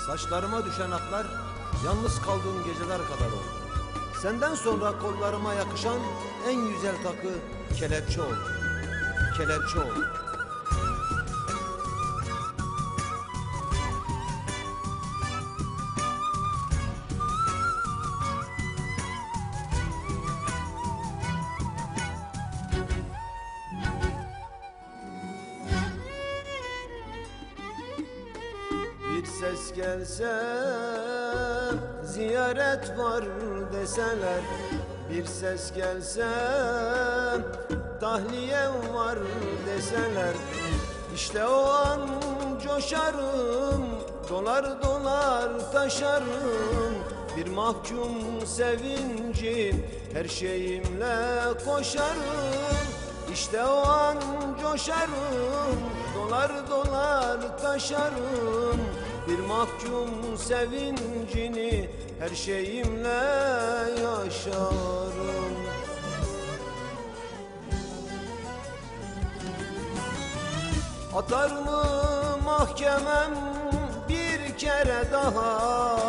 Saçlarıma düşen aklar yalnız kaldığım geceler kadar oldu. Senden sonra kollarıma yakışan en güzel takı kelepçe oldu. Kelepçe oldu. Bir ses gelse, ziyaret var deseler. Bir ses gelse, tahliye var deseler. İşte o an coşarım, dolar dolar taşarım. Bir mahkum sevinci her şeyimle koşarım. İşte o an coşarım, dolar dolar taşarım. Bir mahkum sevincini her şeyimle yaşarım. Atar mı mahkemem bir kere daha?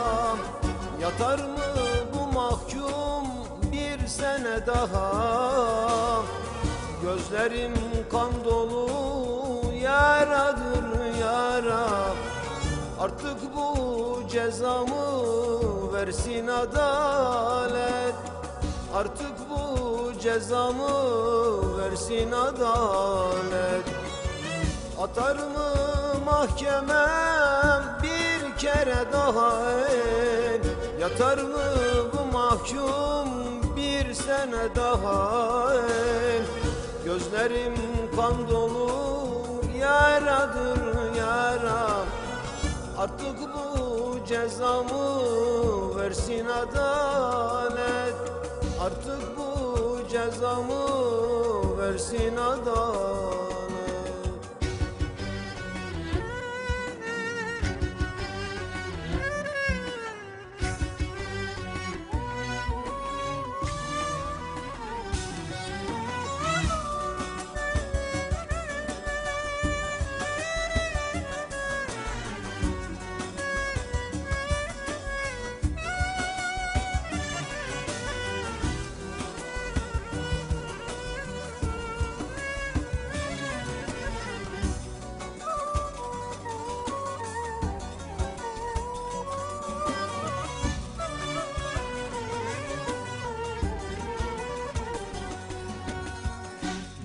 Yatar mı bu mahkum bir sene daha? Gözlerim kan dolu yaradır yara. Artık bu cezamı versin adalet. Artık bu cezamı versin adalet. Atar mı mahkemem bir kere daha? Yatar mı bu mahkum bir sene daha? Gözlerim kan dolu yaradır yara. Artık bu cezamı versin adalet. Artık bu cezamı versin adalet.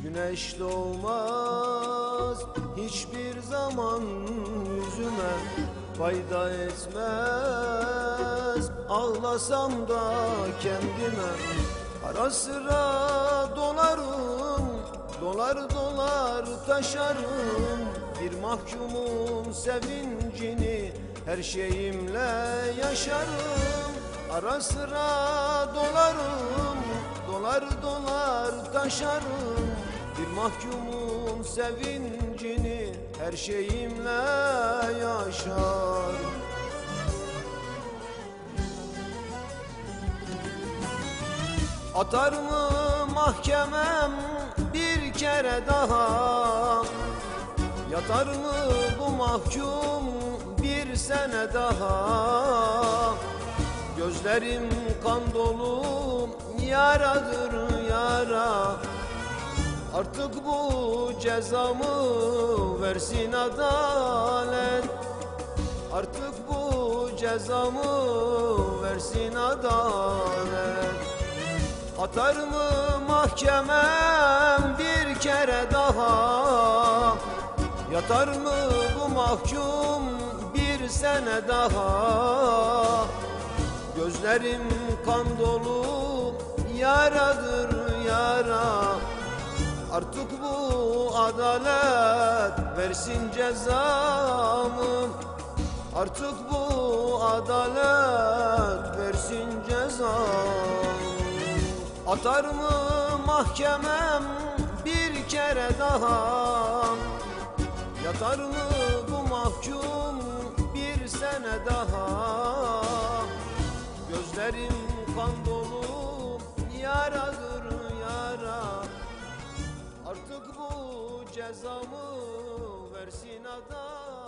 Güneş doğmaz hiçbir zaman yüzüme, fayda etmez ağlasam da kendime. Ara sıra dolarım, dolar dolar taşarım. Bir mahkumun sevincini her şeyimle yaşarım. Ara sıra dolarım, dolar dolar taşarım. Bir mahkumun sevincini her şeyimle yaşarım. Atar mı mahkemem bir kere daha? Yatar mı bu mahkum bir sene daha? Gözlerim kan dolu yaradır yara. Artık bu cezamı versin adalet. Artık bu cezamı versin adalet. Atar mı mahkemem bir kere daha? Yatar mı bu mahkum bir sene daha? Gözlerim kan dolu yaradır yara. Artık bu adalet versin cezamı. Artık bu adalet versin cezamı. Atar mı mahkemem bir kere daha? Yatar mı bu mahkum bir sene daha? Gözlerim kan dolu yaradır yara. Artık bu cezamı versin adalet.